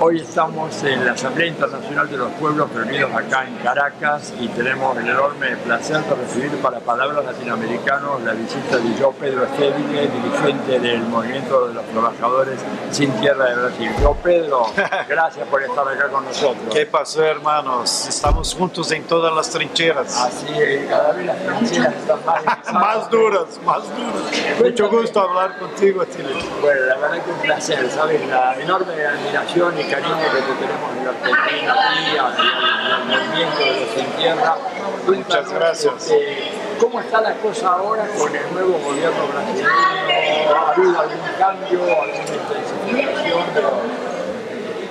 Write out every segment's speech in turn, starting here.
Hoy estamos en la Asamblea Internacional de los Pueblos reunidos acá en Caracas y tenemos el enorme placer de recibir para Palabras Latinoamericanos la visita de João Pedro Estevigue, dirigente del Movimiento de los Trabajadores Sin Tierra de Brasil. João Pedro, gracias por estar acá con nosotros. ¿Qué pasó, hermanos? Estamos juntos en todas las trincheras. Así es, cada vez las trincheras están más duras, más duras. Mucho gusto hablar contigo, Tilly. Bueno, la verdad que un placer, ¿sabes? La enorme admiración y cariño que te tenemos en la Argentina y al movimiento de los Sin Tierra. Muchas gracias. ¿Cómo está la cosa ahora con el nuevo gobierno brasileño? ¿Ha habido algún cambio, alguna intensificación de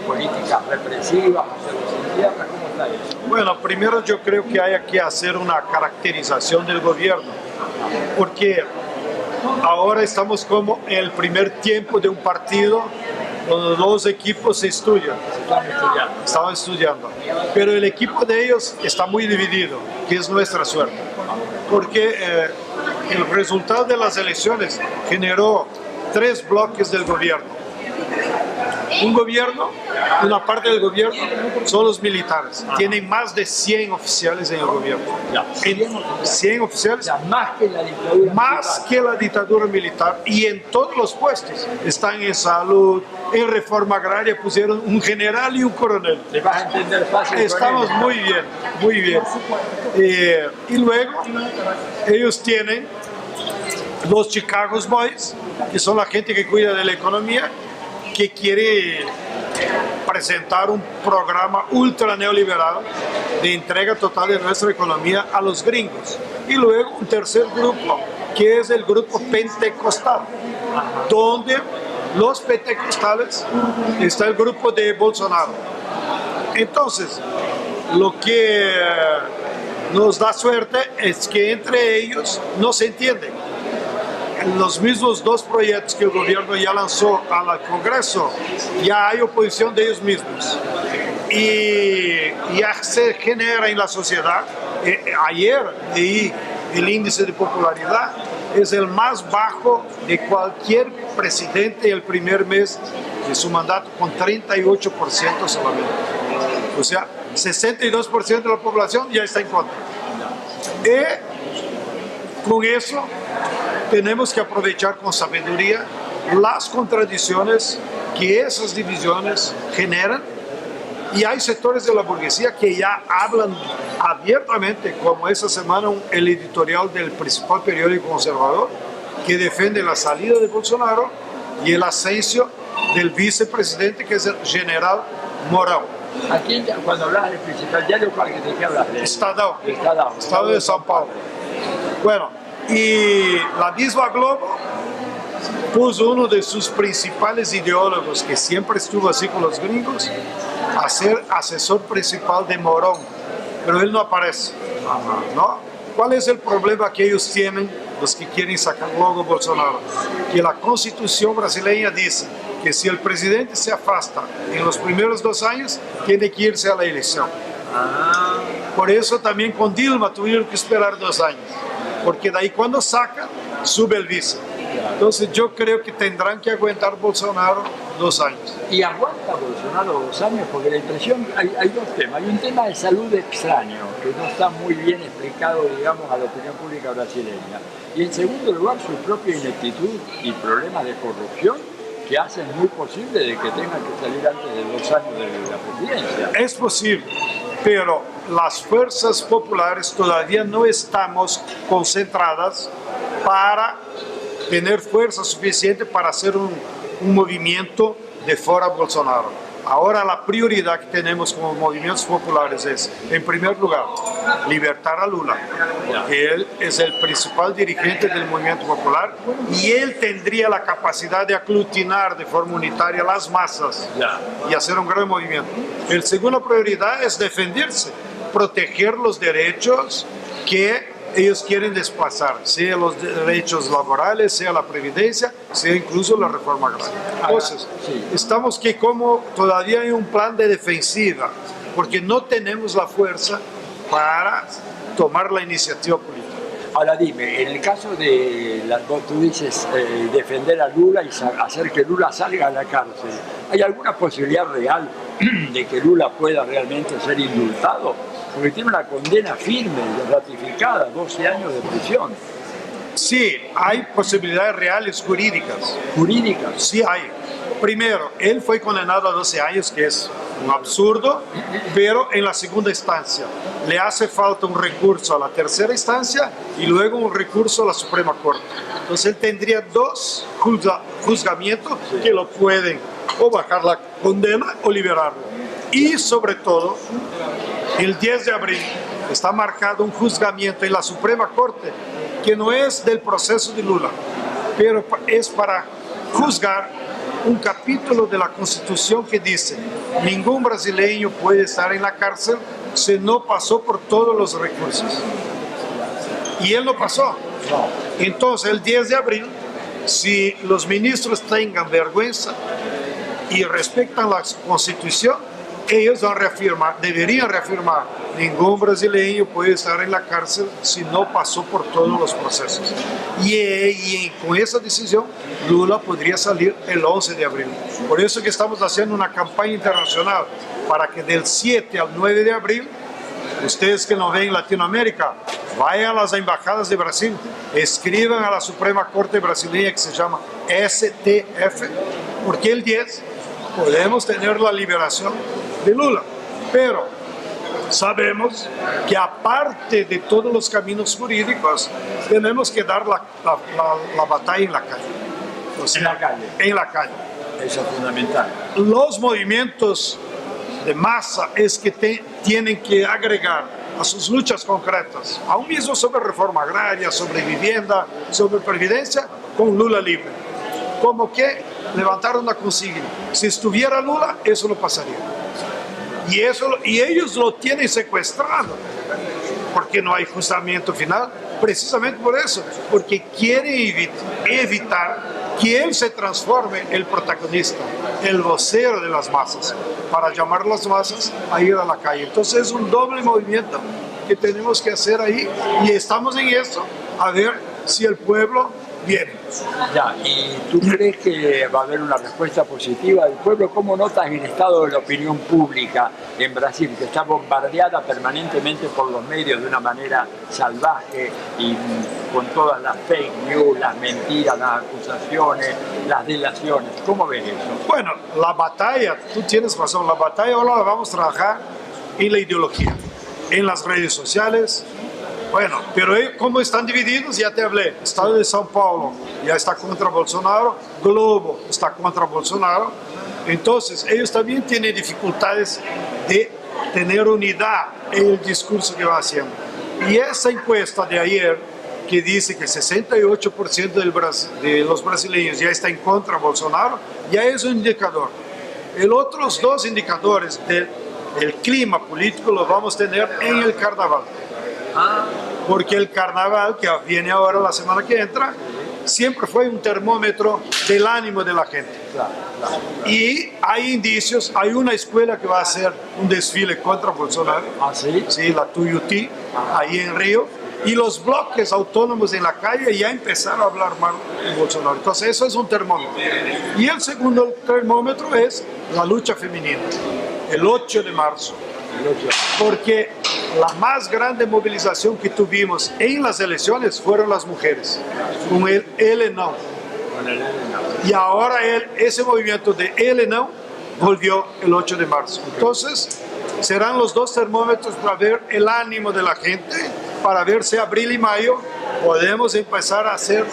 políticas represivas hacia los Sin Tierra? ¿Cómo está eso? Bueno, primero yo creo que hay que hacer una caracterización del gobierno, porque ahora estamos como en el primer tiempo de un partido donde dos equipos se estudian. Estaban estudiando. Pero el equipo de ellos está muy dividido, que es nuestra suerte. Porque el resultado de las elecciones generó tres bloques del gobierno. Un gobierno, una parte del gobierno son los militares. Tienen más de 100 oficiales en el gobierno. 100 oficiales. Más que la dictadura militar. Y en todos los puestos. Están en salud, en reforma agraria pusieron un general y un coronel. ¿Le vas a entender fácil? Estamos muy bien, muy bien. Y luego ellos tienen los Chicago Boys, que son la gente que cuida de la economía, que quiere presentar un programa ultra neoliberal de entrega total de nuestra economía a los gringos. Y luego un tercer grupo, que es el grupo pentecostal, donde los pentecostales está el grupo de Bolsonaro. Entonces, lo que nos da suerte es que entre ellos no se entienden. Los mismos dos proyectos que el gobierno ya lanzó al Congreso, ya hay oposición de ellos mismos. Y ya se genera en la sociedad, ayer leí el índice de popularidad, es el más bajo de cualquier presidente el primer mes de su mandato, con 38% solamente. O sea, 62% de la población ya está en contra. Y con eso tenemos que aprovechar con sabiduría las contradicciones que esas divisiones generan, y hay sectores de la burguesía que ya hablan abiertamente, como esta semana el editorial del principal periódico conservador, que defiende la salida de Bolsonaro y el ascenso del vicepresidente, que es el general Mourão. Aquí, cuando hablas del principal diario, ¿de qué hablas? Estado de São Paulo. Bueno, y la misma Globo puso uno de sus principales ideólogos, que siempre estuvo así con los gringos, a ser asesor principal de Mourão, pero él no aparece, ¿no? ¿Cuál es el problema que ellos tienen, los que quieren sacar luego Bolsonaro? Que la Constitución brasileña dice que si el presidente se afasta en los primeros 2 años, tiene que irse a la elección. Por eso también con Dilma tuvieron que esperar 2 años, porque de ahí cuando saca, sube el vice. Entonces yo creo que tendrán que aguantar Bolsonaro 2 años. ¿Y aguanta Bolsonaro 2 años? Porque la impresión, hay dos temas. Hay un tema de salud extraño, que no está muy bien explicado, digamos, a la opinión pública brasileña. Y en segundo lugar, su propia ineptitud y problemas de corrupción, que hacen muy posible de que tenga que salir antes de 2 años de la presidencia. Es posible, pero las fuerzas populares todavía no estamos concentradas para tener fuerza suficiente para hacer un movimiento de fuera Bolsonaro. Ahora la prioridad que tenemos como movimientos populares es, en primer lugar, libertar a Lula, porque él es el principal dirigente del movimiento popular y él tendría la capacidad de aglutinar de forma unitaria las masas y hacer un gran movimiento. La segunda prioridad es defenderse, proteger los derechos que ellos quieren desplazar, sea los derechos laborales, sea la previdencia, sea incluso la reforma agraria. Entonces, estamos que como todavía hay un plan de defensiva, porque no tenemos la fuerza para tomar la iniciativa política. Ahora dime, en el caso de, tú dices, defender a Lula y hacer que Lula salga a la cárcel, ¿hay alguna posibilidad real de que Lula pueda realmente ser indultado? Porque tiene una condena firme, ratificada, 12 años de prisión. Sí, hay posibilidades reales jurídicas. ¿Jurídicas? Sí hay. Primero, él fue condenado a 12 años, que es un absurdo, pero en la segunda instancia. Le hace falta un recurso a la tercera instancia y luego un recurso a la Suprema Corte. Entonces él tendría dos juzgamientos que lo pueden o bajar la condena o liberarlo. Y sobre todo, el 10 de abril está marcado un juzgamiento en la Suprema Corte que no es del proceso de Lula, pero es para juzgar un capítulo de la Constitución que dice: ningún brasileño puede estar en la cárcel si no pasó por todos los recursos. Y él no pasó. Entonces, el 10 de abril, si los ministros tengan vergüenza y respetan la Constitución, ellos van a reafirmar, deberían reafirmar: ningún brasileño puede estar en la cárcel si no pasó por todos los procesos. Y con esa decisión, Lula podría salir el 11 de abril. Por eso que estamos haciendo una campaña internacional para que del 7 al 9 de abril, ustedes que nos ven en Latinoamérica, vayan a las embajadas de Brasil, escriban a la Suprema Corte brasileña, que se llama STF, porque el 10 podemos tener la liberación de Lula. Pero sabemos que aparte de todos los caminos jurídicos, tenemos que dar la batalla en la calle. O sea, en la calle. En la calle. Eso es fundamental. Los movimientos de masa es que tienen que agregar a sus luchas concretas, aún mismo sobre reforma agraria, sobre vivienda, sobre previdencia, con Lula libre. Como que levantar una consigna: si estuviera Lula, eso no pasaría. Y ellos lo tienen secuestrado, porque no hay juzgamiento final, precisamente por eso, porque quieren evitar que él se transforme en el protagonista, el vocero de las masas, para llamar a las masas a ir a la calle. Entonces es un doble movimiento que tenemos que hacer ahí, y estamos en eso, a ver si el pueblo viene. Ya, ¿y tú crees que va a haber una respuesta positiva del pueblo? ¿Cómo notas el estado de la opinión pública en Brasil, que está bombardeada permanentemente por los medios de una manera salvaje y con todas las fake news, las mentiras, las acusaciones, las delaciones? ¿Cómo ves eso? Bueno, la batalla, tú tienes razón, la batalla ahora la vamos a trabajar en la ideología, en las redes sociales. Bueno, pero como están divididos, ya te hablé. Estado de São Paulo ya está contra Bolsonaro, Globo está contra Bolsonaro. Entonces, ellos también tienen dificultades de tener unidad en el discurso que va haciendo. Y esa encuesta de ayer, que dice que el 68% de los brasileños ya está en contra de Bolsonaro, ya es un indicador. Los otros dos indicadores del clima político los vamos a tener en el carnaval. Porque el carnaval, que viene ahora la semana que entra, siempre fue un termómetro del ánimo de la gente. Y hay indicios, hay una escuela que va a hacer un desfile contra Bolsonaro. ¿Ah, sí? Sí, la Tuiuti, ahí en Río. Y los bloques autónomos en la calle ya empezaron a hablar mal de Bolsonaro. Entonces eso es un termómetro. Y el segundo termómetro es la lucha femenina, el 8 de marzo. Porque la más grande movilización que tuvimos en las elecciones fueron las mujeres, con el Ele Não. Y ahora ese movimiento de Ele Não volvió el 8 de marzo. Entonces serán los dos termómetros para ver el ánimo de la gente, para ver si abril y mayo podemos empezar a hacer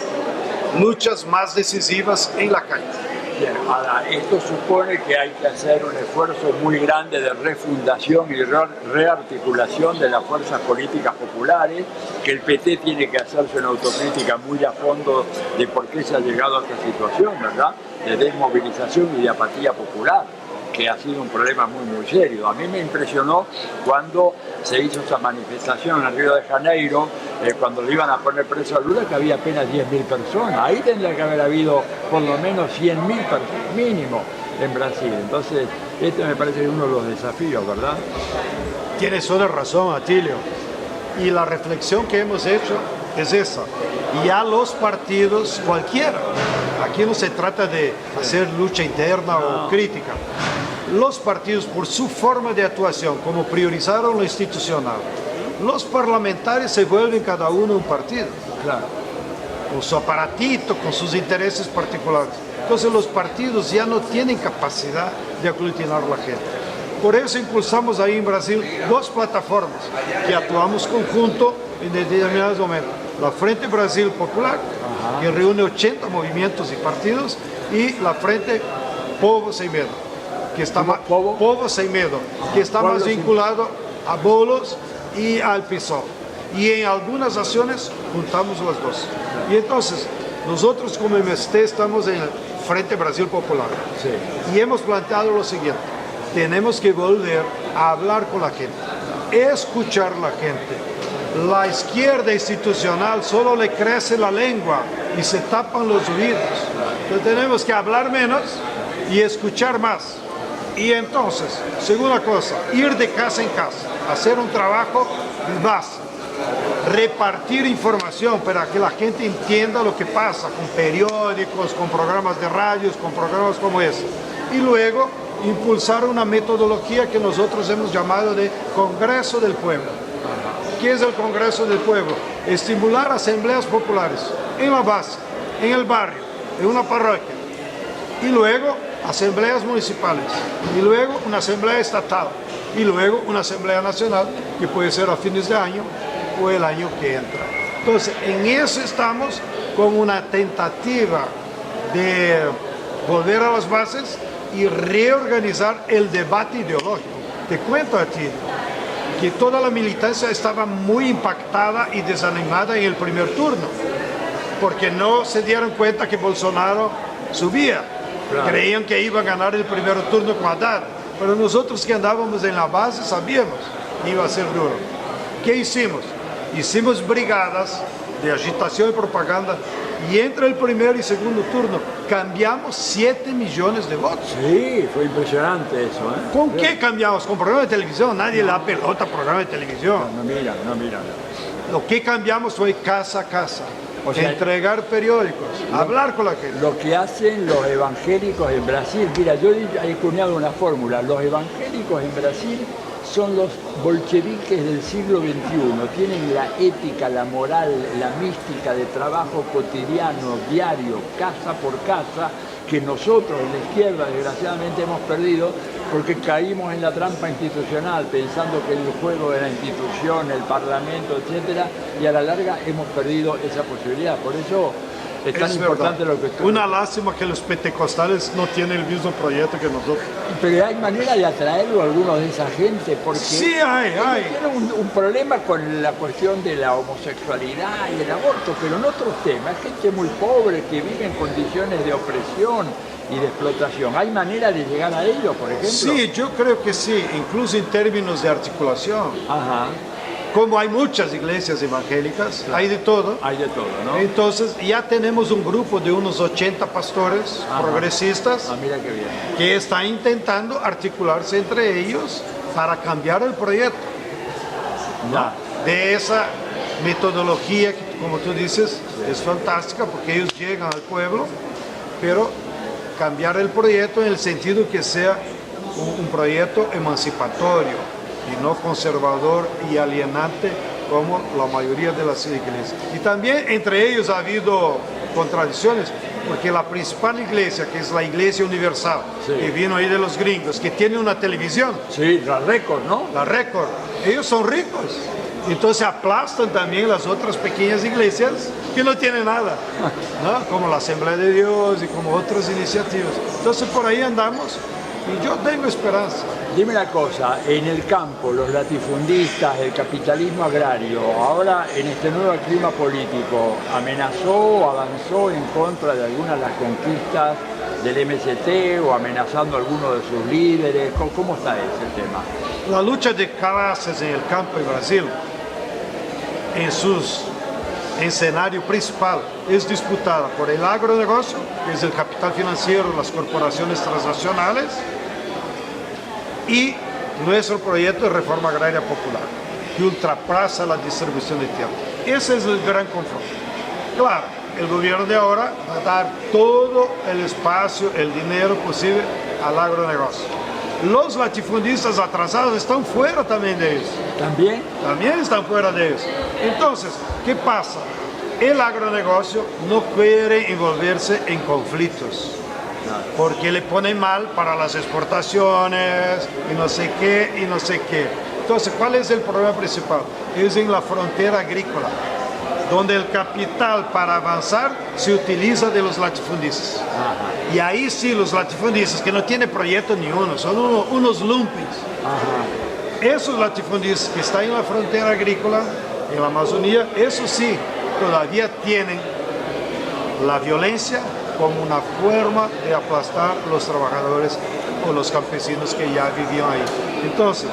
luchas más decisivas en la calle. Bien, ahora, esto supone que hay que hacer un esfuerzo muy grande de refundación y rearticulación de las fuerzas políticas populares, que el PT tiene que hacerse una autocrítica muy a fondo de por qué se ha llegado a esta situación, ¿verdad? De desmovilización y de apatía popular, que ha sido un problema muy serio. A mí me impresionó cuando se hizo esa manifestación en Río de Janeiro, cuando le iban a poner preso a Lula, que había apenas 10.000 personas. Ahí tendría que haber habido por lo menos 100.000 personas mínimo en Brasil. Entonces, este me parece uno de los desafíos, ¿verdad? Tienes toda razón, Atilio. Y la reflexión que hemos hecho es esa. Y a los partidos, cualquiera. Aquí no se trata de hacer lucha interna o crítica. los partidos, por su forma de actuación, como priorizaron lo institucional, los parlamentarios se vuelven cada uno un partido. Claro. Con su aparatito, con sus intereses particulares. Entonces los partidos ya no tienen capacidad de aglutinar a la gente. Por eso impulsamos ahí en Brasil dos plataformas que actuamos conjunto en determinados momentos. La Frente Brasil Popular, que reúne 80 movimientos y partidos, y la Frente Povo Sem Medo, que está más, Povo Sem Medo, que está más vinculado a Bolos y al PSOL. Y en algunas acciones juntamos las dos. Y entonces, nosotros como MST estamos en el Frente Brasil Popular. Sí. Y hemos planteado lo siguiente: tenemos que volver a hablar con la gente, escuchar a la gente. La izquierda institucional solo le crece la lengua y se tapan los oídos. Entonces tenemos que hablar menos y escuchar más. Y entonces, segunda cosa, ir de casa en casa, hacer un trabajo más. Repartir información para que la gente entienda lo que pasa, con periódicos, con programas de radios, con programas como este. Y luego impulsar una metodología que nosotros hemos llamado de Congreso del Pueblo. ¿Qué es el Congreso del Pueblo? Estimular asambleas populares en la base, en el barrio, en una parroquia. Y luego asambleas municipales. Y luego una asamblea estatal. Y luego una asamblea nacional, que puede ser a fines de año o el año que entra. Entonces, en eso estamos, con una tentativa de volver a las bases y reorganizar el debate ideológico. Te cuento a ti que toda la militancia estaba muy impactada y desanimada en el primer turno, porque no se dieron cuenta que Bolsonaro subía. Claro. Creían que iba a ganar el primer turno con Haddad, pero nosotros que andábamos en la base sabíamos que iba a ser duro. ¿Qué hicimos? Hicimos brigadas de agitación y propaganda, y entre el primer y segundo turno cambiamos 7 millones de votos. Sí, fue impresionante eso, ¿eh? ¿Con qué cambiamos? ¿Con programas de televisión? Nadie le da pelota a programas de televisión. No mira. Lo que cambiamos fue casa a casa. O sea, entregar periódicos, hablar con la gente. Lo que hacen los evangélicos en Brasil, mira, yo he cuñado una fórmula: los evangélicos en Brasil son los bolcheviques del siglo XXI, tienen la ética, la moral, la mística de trabajo cotidiano, diario, casa por casa, que nosotros en la izquierda desgraciadamente hemos perdido porque caímos en la trampa institucional pensando que el juego de la institución, el parlamento, etcétera, y a la larga hemos perdido esa posibilidad. Por eso es tan importante lo que estoy... Una lástima que los pentecostales no tienen el mismo proyecto que nosotros. Pero hay manera de atraerlo a algunos de esa gente, porque sí hay. Tienen un problema con la cuestión de la homosexualidad y el aborto, pero en otros temas, gente muy pobre que vive en condiciones de opresión y de explotación. ¿Hay manera de llegar a ellos, por ejemplo? Sí, yo creo que sí, incluso en términos de articulación. Ajá. Como hay muchas iglesias evangélicas, claro, hay de todo. Hay de todo, ¿no? Entonces ya tenemos un grupo de unos 80 pastores progresistas mira qué bien, que están intentando articularse entre ellos para cambiar el proyecto, ¿no? De esa metodología que, como tú dices, es fantástica porque ellos llegan al pueblo, pero cambiar el proyecto en el sentido que sea un proyecto emancipatorio y no conservador y alienante como la mayoría de las iglesias. Y también entre ellos ha habido contradicciones, porque la principal iglesia, que es la Iglesia Universal, sí, que vino ahí de los gringos, que tiene una televisión. Sí, la Record, ¿no? La Record. Ellos son ricos. Entonces aplastan también las otras pequeñas iglesias que no tienen nada, ¿no? Como la Asamblea de Dios y como otras iniciativas. Entonces por ahí andamos y yo tengo esperanza. Dime una cosa, en el campo, los latifundistas, el capitalismo agrario, ahora en este nuevo clima político, ¿amenazó o avanzó en contra de algunas de las conquistas del MST o amenazando a alguno de sus líderes? ¿Cómo está ese tema? La lucha de clases en el campo en Brasil, en su escenario principal, es disputada por el agronegocio, que es el capital financiero, las corporaciones transnacionales, y nuestro proyecto de reforma agraria popular, que ultrapasa la distribución de tierra. Ese es el gran confronto. Claro, el gobierno de ahora va a dar todo el espacio, el dinero posible al agronegocio. los latifundistas atrasados están fuera también de ellos. ¿También? También están fuera de ellos. Entonces, ¿qué pasa? El agronegocio no quiere envolverse en conflictos, porque le pone mal para las exportaciones y no sé qué y no sé qué. Entonces, ¿cuál es el problema principal? Es en la frontera agrícola, donde el capital para avanzar se utiliza de los latifundistas. Ajá. Y ahí sí, los latifundistas, que no tienen proyecto ni uno, son unos lumpis. Esos latifundistas que están en la frontera agrícola, en la Amazonía, eso sí, todavía tienen la violencia como una forma de aplastar los trabajadores o los campesinos que ya vivían ahí. Entonces,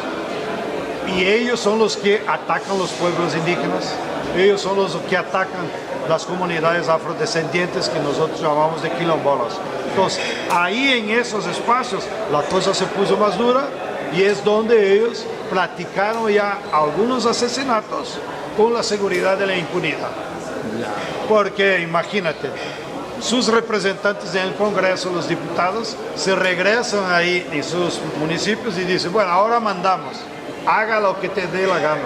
y ellos son los que atacan los pueblos indígenas, ellos son los que atacan las comunidades afrodescendientes que nosotros llamamos de quilombolas. Entonces, ahí en esos espacios la cosa se puso más dura y es donde ellos practicaron ya algunos asesinatos con la seguridad de la impunidad. Porque imagínate, sus representantes en el Congreso, los diputados, se regresan ahí en sus municipios y dicen, bueno, ahora mandamos, haga lo que te dé la gana.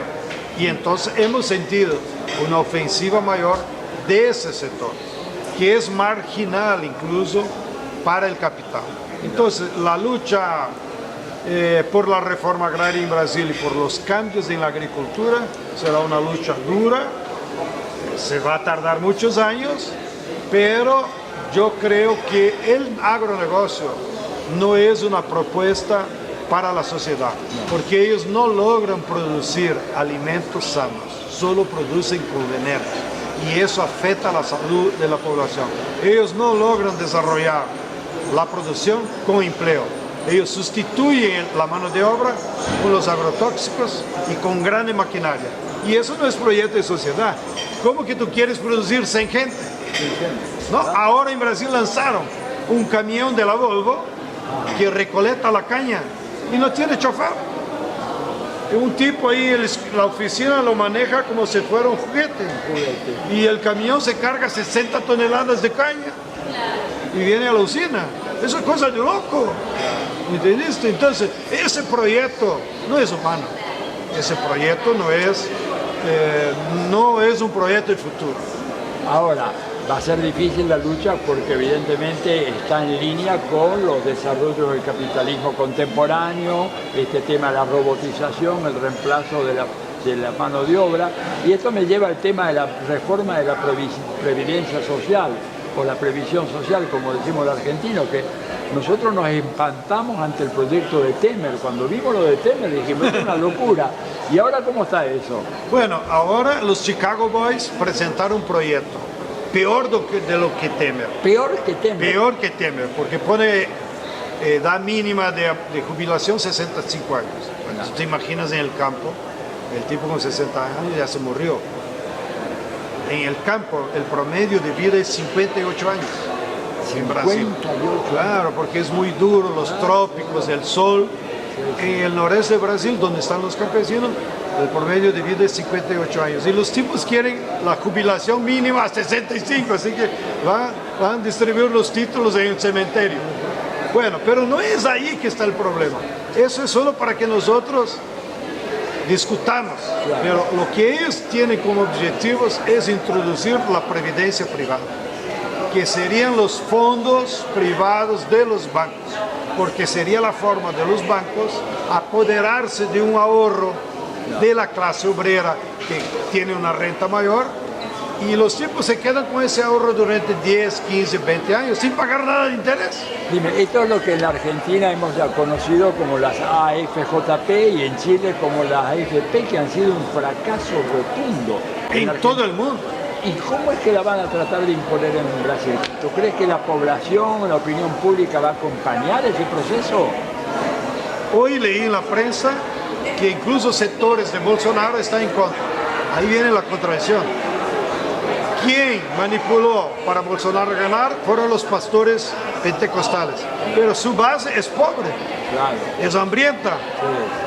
Y entonces hemos sentido una ofensiva mayor de ese sector, que es marginal incluso para el capital. Entonces, la lucha por la reforma agraria en Brasil y por los cambios en la agricultura será una lucha dura, se va a tardar muchos años, pero yo creo que el agronegocio no es una propuesta para la sociedad, porque ellos no logran producir alimentos sanos, solo producen con veneno, y eso afecta la salud de la población. Ellos no logran desarrollar la producción con empleo, ellos sustituyen la mano de obra con los agrotóxicos y con grandes maquinaria, y eso no es proyecto de sociedad. ¿Cómo que tú quieres producir sin gente? ¿No? Ahora en Brasil lanzaron un camión de la Volvo que recolecta la caña y no tiene chofer. Un tipo ahí, la oficina lo maneja como si fuera un juguete. Y el camión se carga 60 toneladas de caña y viene a la usina. Eso es cosa de loco. ¿Entendiste? Entonces, ese proyecto no es humano. Ese proyecto no es un proyecto de futuro. Ahora, va a ser difícil la lucha porque evidentemente está en línea con los desarrollos del capitalismo contemporáneo, este tema de la robotización, el reemplazo de la mano de obra, y esto me lleva al tema de la reforma de la previdencia social, o la previsión social, como decimos los argentinos, que nosotros nos espantamos ante el proyecto de Temer. Cuando vimos lo de Temer dijimos, es una locura. ¿Y ahora cómo está eso? Bueno, ahora los Chicago Boys presentaron un proyecto peor de lo que Temer. ¿Peor que Temer? Peor que Temer, porque pone edad mínima de jubilación 65 años. Bueno, tú te imaginas en el campo, el tipo con 60 años ya se murió. En el campo, el promedio de vida es 58 años. En Brasil. Claro, porque es muy duro, los trópicos, el sol. En el noreste de Brasil, donde están los campesinos, el promedio de vida es 58 años. Y los tipos quieren la jubilación mínima a 65, así que van a distribuir los títulos en el cementerio. Bueno, pero no es ahí que está el problema. Eso es solo para que nosotros discutamos. Pero lo que ellos tienen como objetivos es introducir la previdencia privada, que serían los fondos privados de los bancos, porque sería la forma de los bancos apoderarse de un ahorro de la clase obrera que tiene una renta mayor, y los tipos se quedan con ese ahorro durante 10, 15, 20 años sin pagar nada de interés. Dime, esto es lo que en la Argentina hemos ya conocido como las AFJP y en Chile como las AFP, que han sido un fracaso rotundo. En todo el mundo. ¿Y cómo es que la van a tratar de imponer en Brasil? ¿Tú crees que la población, la opinión pública va a acompañar ese proceso? Hoy leí en la prensa que incluso sectores de Bolsonaro están en contra. Ahí viene la contradicción. Quien manipuló para Bolsonaro ganar fueron los pastores pentecostales, pero su base es pobre, claro, es hambrienta,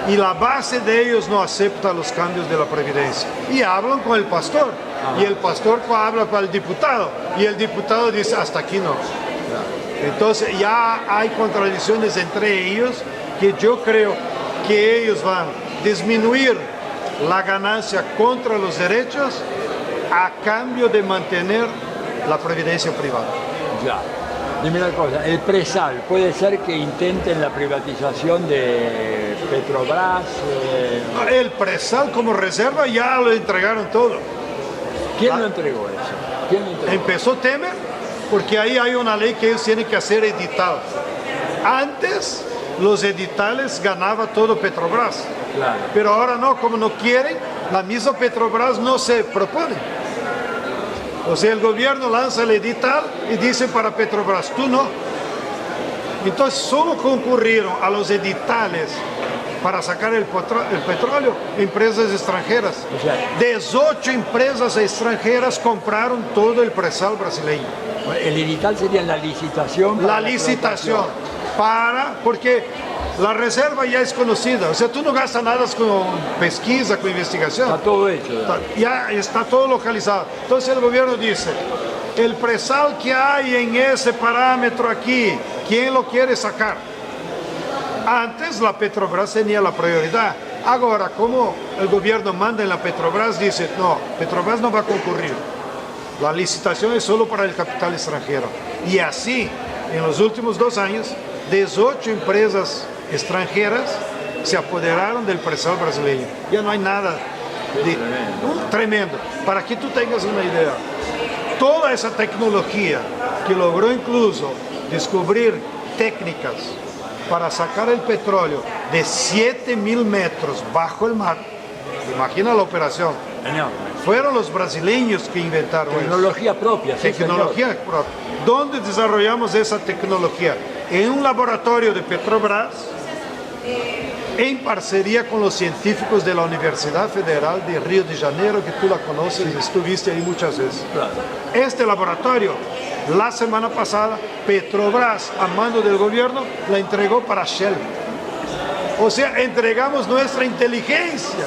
sí, y la base de ellos no acepta los cambios de la previdencia y hablan con el pastor. Ajá. Y el pastor habla para el diputado y el diputado dice hasta aquí no. Claro. Entonces ya hay contradicciones entre ellos que yo creo que ellos van a disminuir la ganancia contra los derechos a cambio de mantener la previdencia privada. Ya. Dime una cosa, el presal, ¿puede ser que intenten la privatización de Petrobras? El presal como reserva ya lo entregaron todo. ¿Quién lo entregó eso? ¿Quién lo entregó? Empezó Temer porque ahí hay una ley que ellos tienen que hacer edital. Antes los editales ganaba todo Petrobras. Claro. Pero ahora no, como no quieren, la misma Petrobras no se propone. O sea, el gobierno lanza el edital y dice para Petrobras, tú no. Entonces solo concurrieron a los editales para sacar el petróleo empresas extranjeras. O sea, 18 empresas extranjeras compraron todo el presal brasileño. el edital sería la licitación. Para La licitación, porque la reserva ya es conocida. O sea, tú no gastas nada con pesquisa, con investigación. Está todo hecho. Ya está todo localizado. Entonces el gobierno dice, el presal que hay en ese parámetro aquí, ¿quién lo quiere sacar? Antes la Petrobras tenía la prioridad. Ahora, como el gobierno manda en la Petrobras, dice, no, Petrobras no va a concurrir. La licitación es solo para el capital extranjero. Y así, en los últimos 2 años, 18 empresas extranjeras se apoderaron del presal brasileño. Ya no hay nada de tremendo. Para que tú tengas una idea, toda esa tecnología que logró incluso descubrir técnicas para sacar el petróleo de 7.000 metros bajo el mar, imagina la operación, fueron los brasileños que inventaron tecnología propia. Sí, tecnología propia. ¿Dónde desarrollamos esa tecnología? En un laboratorio de Petrobras, en parcería con los científicos de la Universidad Federal de Río de Janeiro, que tú la conoces, estuviste ahí muchas veces. Claro. Este laboratorio, la semana pasada, Petrobras, a mando del gobierno, la entregó para Shell. O sea, entregamos nuestra inteligencia.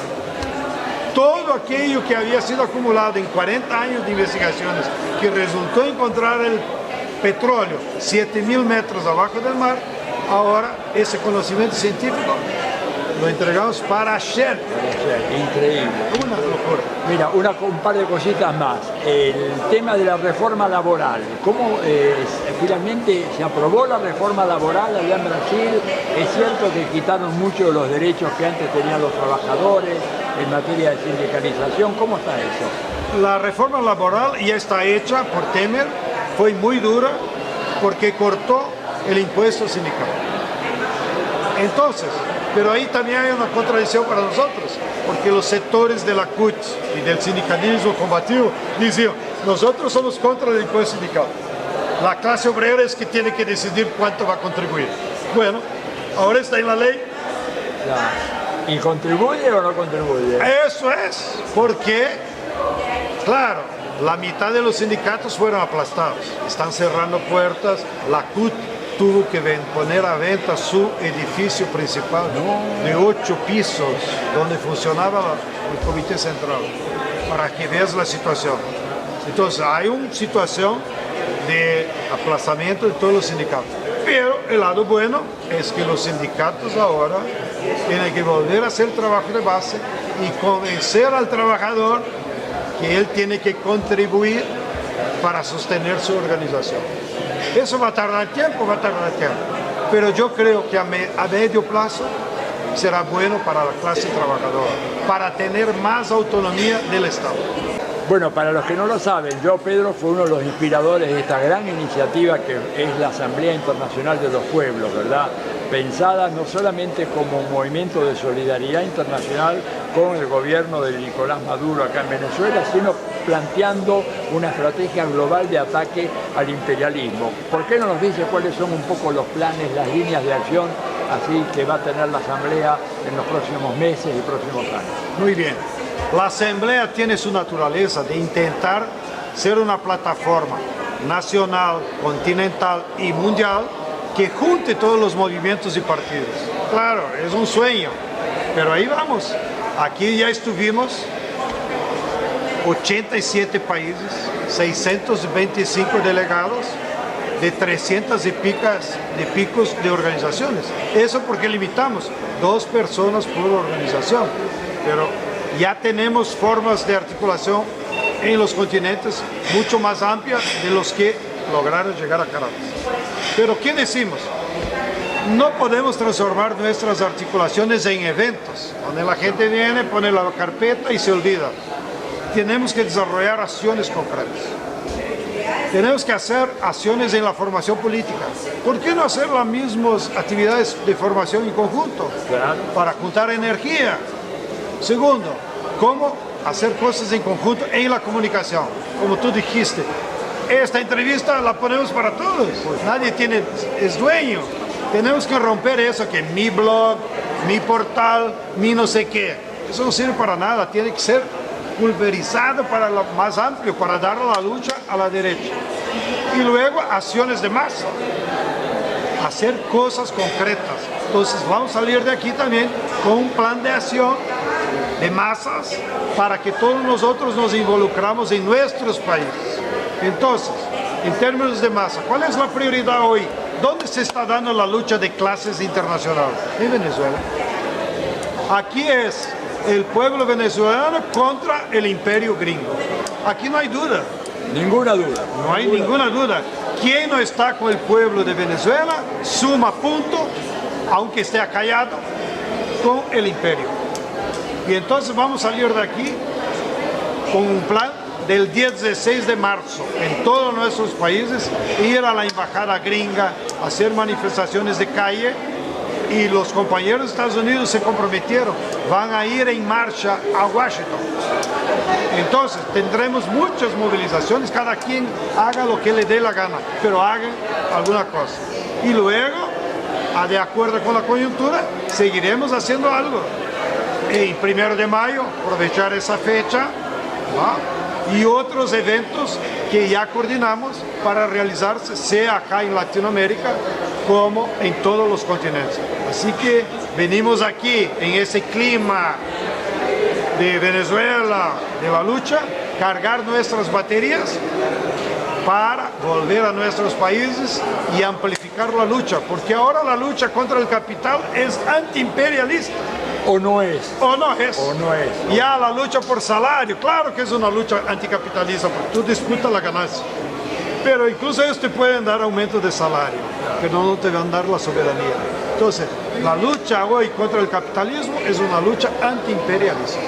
Todo aquello que había sido acumulado en 40 años de investigaciones, que resultó encontrar el petróleo 7.000 metros abajo del mar, ahora ese conocimiento científico lo entregamos para Shell. Increíble. Una locura. Mira, un par de cositas más. El tema de la reforma laboral. ¿Cómo finalmente se aprobó la reforma laboral allá en Brasil? Es cierto que quitaron muchos de los derechos que antes tenían los trabajadores en materia de sindicalización. ¿Cómo está eso? La reforma laboral ya está hecha por Temer. Fue muy dura porque cortó el impuesto sindical. Entonces, pero ahí también hay una contradicción para nosotros, porque los sectores de la CUT y del sindicalismo combativo dicen, nosotros somos contra el impuesto sindical. La clase obrera es que tiene que decidir cuánto va a contribuir. Bueno, ahora está en la ley. Ya. ¿Y contribuye o no contribuye? Eso es, porque, claro, la mitad de los sindicatos fueron aplastados, están cerrando puertas, la CUT tuvo que poner a venta su edificio principal de 8 pisos, donde funcionaba el Comité Central, para que veas la situación. Entonces, hay una situación de aplazamiento de todos los sindicatos. Pero el lado bueno es que los sindicatos ahora tienen que volver a hacer trabajo de base y convencer al trabajador que él tiene que contribuir para sostener su organización. Eso va a tardar tiempo, pero yo creo que a medio plazo será bueno para la clase trabajadora, para tener más autonomía del Estado. Bueno, para los que no lo saben, yo, Pedro, fue uno de los inspiradores de esta gran iniciativa que es la Asamblea Internacional de los Pueblos, ¿verdad? Pensada no solamente como un movimiento de solidaridad internacional con el gobierno de Nicolás Maduro acá en Venezuela, sino planteando una estrategia global de ataque al imperialismo. ¿Por qué no nos dice cuáles son un poco los planes, las líneas de acción así que va a tener la Asamblea en los próximos meses y próximos años? Muy bien. La Asamblea tiene su naturaleza de intentar ser una plataforma nacional, continental y mundial que junte todos los movimientos y partidos. Claro, es un sueño, pero ahí vamos. Aquí ya estuvimos 87 países, 625 delegados, de 300 y picos de organizaciones. Eso porque limitamos 2 personas por organización. Pero ya tenemos formas de articulación en los continentes mucho más amplias de los que lograron llegar a Caracas. Pero ¿qué decimos? No podemos transformar nuestras articulaciones en eventos, donde la gente viene, pone la carpeta y se olvida. Tenemos que desarrollar acciones concretas. Tenemos que hacer acciones en la formación política. ¿Por qué no hacer las mismas actividades de formación en conjunto? Claro. Para juntar energía. Segundo, ¿cómo hacer cosas en conjunto en la comunicación? Como tú dijiste, esta entrevista la ponemos para todos. Pues nadie es dueño. Tenemos que romper eso, que mi blog, mi portal, mi no sé qué. Eso no sirve para nada. Tiene que ser pulverizado para lo más amplio, para dar la lucha a la derecha. Y luego acciones de masa. Hacer cosas concretas. Entonces vamos a salir de aquí también con un plan de acción de masas para que todos nosotros nos involucramos en nuestros países. Entonces, en términos de masa, ¿cuál es la prioridad hoy? ¿Dónde se está dando la lucha de clases internacional? En Venezuela. Aquí es el pueblo venezolano contra el imperio gringo. Aquí no hay duda. Ninguna duda. No hay ninguna duda. Quien no está con el pueblo de Venezuela suma punto, aunque esté acallado, con el imperio. Y entonces vamos a salir de aquí con un plan del 16 de marzo en todos nuestros países, ir a la embajada gringa, hacer manifestaciones de calle, y los compañeros de Estados Unidos se comprometieron, van a ir en marcha a Washington. Entonces tendremos muchas movilizaciones, cada quien haga lo que le dé la gana, pero hagan alguna cosa. Y luego, de acuerdo con la coyuntura, seguiremos haciendo algo. El 1 de mayo, aprovechar esa fecha, ¿no? Y otros eventos que ya coordinamos para realizarse, sea acá en Latinoamérica como en todos los continentes. Así que venimos aquí en ese clima de Venezuela, de la lucha, cargar nuestras baterías para volver a nuestros países y amplificar la lucha, porque ahora la lucha contra el capital es antiimperialista. ¿O no es? O no es. O no es. Ya la lucha por salario, claro que es una lucha anticapitalista, porque tú disputas la ganancia. Pero incluso ellos te pueden dar aumento de salario, pero no te van a dar la soberanía. Entonces, la lucha hoy contra el capitalismo es una lucha antiimperialista.